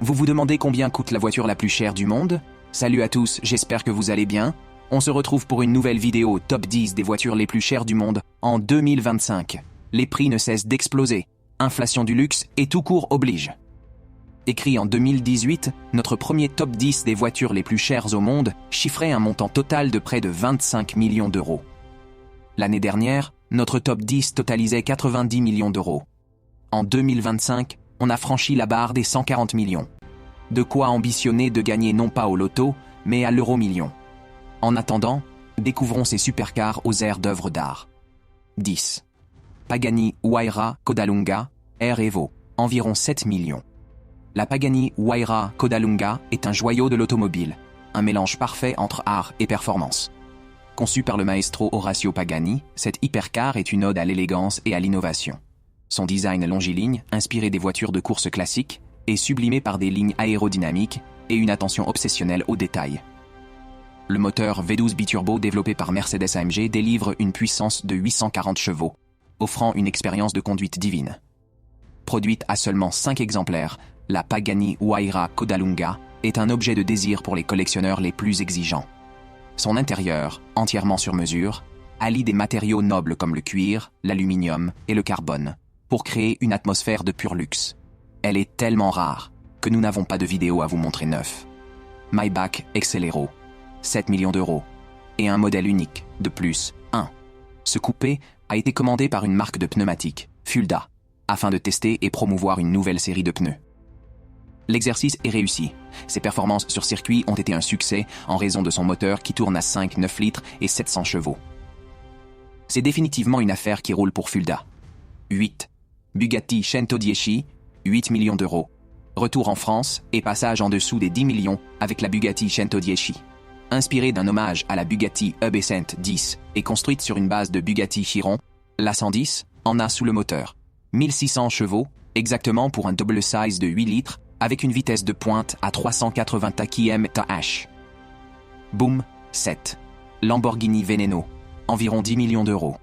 Vous vous demandez combien coûte la voiture la plus chère du monde? Salut à tous, j'espère que vous allez bien. On se retrouve pour une nouvelle vidéo top 10 des voitures les plus chères du monde en 2025. Les prix ne cessent d'exploser. Inflation du luxe et tout court oblige. Écrit en 2018, notre premier top 10 des voitures les plus chères au monde chiffrait un montant total de près de 25 millions d'euros. L'année dernière, notre top 10 totalisait 90 millions d'euros. En 2025, on a franchi la barre des 140 millions. De quoi ambitionner de gagner non pas au loto, mais à l'euro-million. En attendant, découvrons ces supercars aux airs d'œuvres d'art. 10. Pagani Huayra Codalunga, Air Evo, environ 7 millions. La Pagani Huayra Codalunga est un joyau de l'automobile, un mélange parfait entre art et performance. Conçu par le maestro Horacio Pagani, cette hypercar est une ode à l'élégance et à l'innovation. Son design longiligne, inspiré des voitures de course classiques, est sublimé par des lignes aérodynamiques et une attention obsessionnelle aux détails. Le moteur V12 biturbo développé par Mercedes-AMG délivre une puissance de 840 chevaux, offrant une expérience de conduite divine. Produite à seulement 5 exemplaires, la Pagani Huayra Codalunga est un objet de désir pour les collectionneurs les plus exigeants. Son intérieur, entièrement sur mesure, allie des matériaux nobles comme le cuir, l'aluminium et le carbone, pour créer une atmosphère de pur luxe. Elle est tellement rare que nous n'avons pas de vidéo à vous montrer neuf. Maybach Excelero, 7 millions d'euros, et un modèle unique, de plus, 1. Ce coupé a été commandé par une marque de pneumatiques, Fulda, afin de tester et promouvoir une nouvelle série de pneus. L'exercice est réussi. Ses performances sur circuit ont été un succès en raison de son moteur qui tourne à 5-9 litres et 700 chevaux. C'est définitivement une affaire qui roule pour Fulda. 8. Bugatti 110, 8 millions d'euros. Retour en France et passage en dessous des 10 millions avec la Bugatti 110. Inspirée d'un hommage à la Bugatti Hub 110 et construite sur une base de Bugatti Chiron, la 110 en a sous le moteur 1600 chevaux, exactement pour un double size de 8 litres, avec une vitesse de pointe à 380 km/h. Boom, 7. Lamborghini Veneno, environ 10 millions d'euros.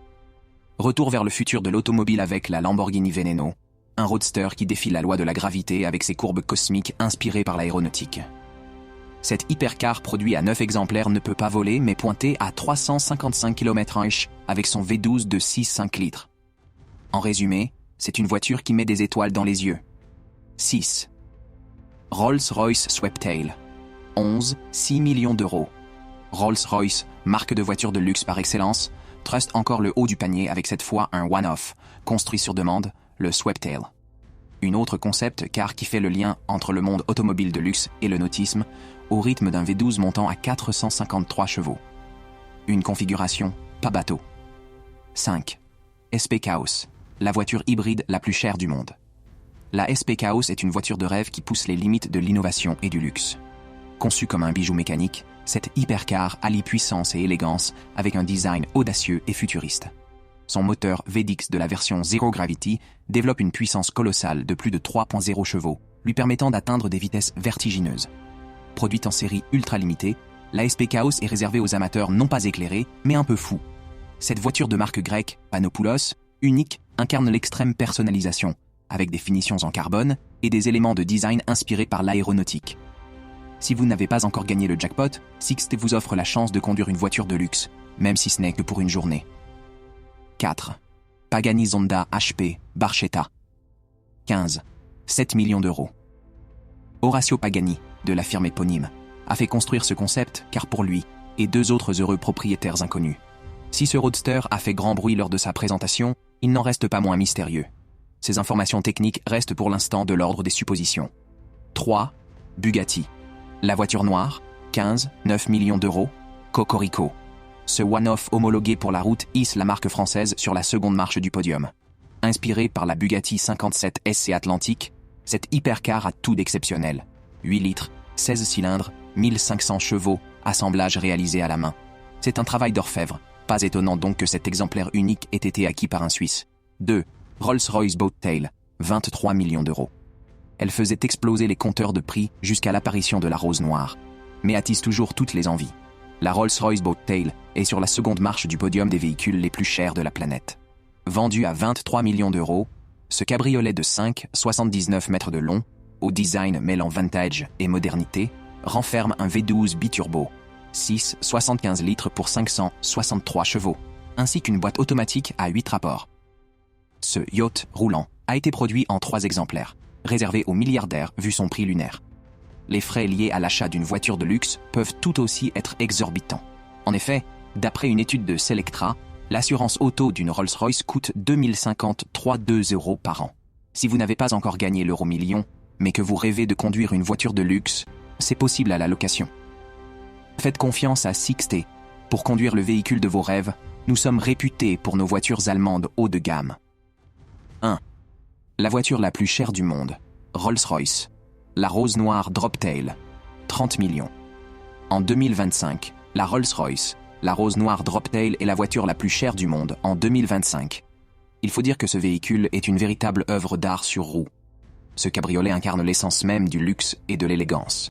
Retour vers le futur de l'automobile avec la Lamborghini Veneno, un roadster qui défie la loi de la gravité avec ses courbes cosmiques inspirées par l'aéronautique. Cette hypercar produit à 9 exemplaires ne peut pas voler mais pointer à 355 km/h avec son V12 de 6,5 litres. En résumé, c'est une voiture qui met des étoiles dans les yeux. 6. Rolls-Royce Sweptail, 6 millions d'euros. Rolls-Royce, marque de voiture de luxe par excellence, truste encore le haut du panier avec cette fois un one-off, construit sur demande, le Sweptail. Une autre concept car qui fait le lien entre le monde automobile de luxe et le nautisme, au rythme d'un V12 montant à 453 chevaux. Une configuration, pas bateau. 5. SP Chaos, la voiture hybride la plus chère du monde. La SP Chaos est une voiture de rêve qui pousse les limites de l'innovation et du luxe. Conçue comme un bijou mécanique, cette hypercar allie puissance et élégance avec un design audacieux et futuriste. Son moteur VDX de la version Zero Gravity développe une puissance colossale de plus de 3,0 chevaux, lui permettant d'atteindre des vitesses vertigineuses. Produite en série ultra limitée, la SP Chaos est réservée aux amateurs non pas éclairés, mais un peu fous. Cette voiture de marque grecque, Panopoulos, unique, incarne l'extrême personnalisation, avec des finitions en carbone et des éléments de design inspirés par l'aéronautique. Si vous n'avez pas encore gagné le jackpot, Sixt vous offre la chance de conduire une voiture de luxe, même si ce n'est que pour une journée. 4. Pagani Zonda HP Barchetta. 15. 7 millions d'euros. Horacio Pagani, de la firme éponyme, a fait construire ce concept car pour lui et 2 autres heureux propriétaires inconnus. Si ce roadster a fait grand bruit lors de sa présentation, il n'en reste pas moins mystérieux. Ces informations techniques restent pour l'instant de l'ordre des suppositions. 3. Bugatti. La voiture noire, 9 millions d'euros. Cocorico. Ce one-off homologué pour la route hisse la marque française sur la seconde marche du podium. Inspirée par la Bugatti 57 SC Atlantique, cette hypercar a tout d'exceptionnel. 8 litres, 16 cylindres, 1500 chevaux, assemblage réalisé à la main. C'est un travail d'orfèvre. Pas étonnant donc que cet exemplaire unique ait été acquis par un Suisse. 2. Rolls-Royce Boattail, 23 millions d'euros. Elle faisait exploser les compteurs de prix jusqu'à l'apparition de la rose noire, mais attise toujours toutes les envies. La Rolls-Royce Boattail est sur la seconde marche du podium des véhicules les plus chers de la planète. Vendu à 23 millions d'euros, ce cabriolet de 5,79 mètres de long au design mêlant vintage et modernité, renferme un V12 biturbo, 6,75 litres pour 563 chevaux, ainsi qu'une boîte automatique à 8 rapports. Ce yacht roulant a été produit en 3 exemplaires, réservé aux milliardaires vu son prix lunaire. Les frais liés à l'achat d'une voiture de luxe peuvent tout aussi être exorbitants. En effet, d'après une étude de Selectra, l'assurance auto d'une Rolls-Royce coûte 2053 € par an. Si vous n'avez pas encore gagné l'euro-million, mais que vous rêvez de conduire une voiture de luxe, c'est possible à la location. Faites confiance à Sixt. Pour conduire le véhicule de vos rêves, nous sommes réputés pour nos voitures allemandes haut de gamme. 1. La voiture la plus chère du monde, Rolls-Royce. La rose noire Droptail, 30 millions. En 2025, la Rolls-Royce, la rose noire Droptail est la voiture la plus chère du monde en 2025. Il faut dire que ce véhicule est une véritable œuvre d'art sur roue. Ce cabriolet incarne l'essence même du luxe et de l'élégance.